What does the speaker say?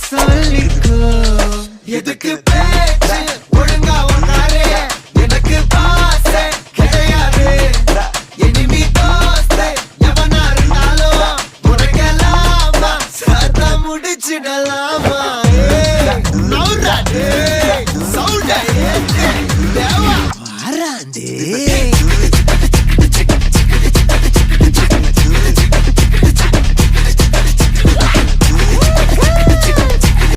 சொல்லிக்கோ எதுக்கு பேச்சு ஒழுங்கா உன்னாரே எனக்கு பாச கிடையாது எனிமி தோஸ்தே எவனா இருந்தாலும் உனக்கெல்லாமா சாத்தா முடிச்சிடலாமா நவுராடே சவுண்டே தேவா வாராண்டே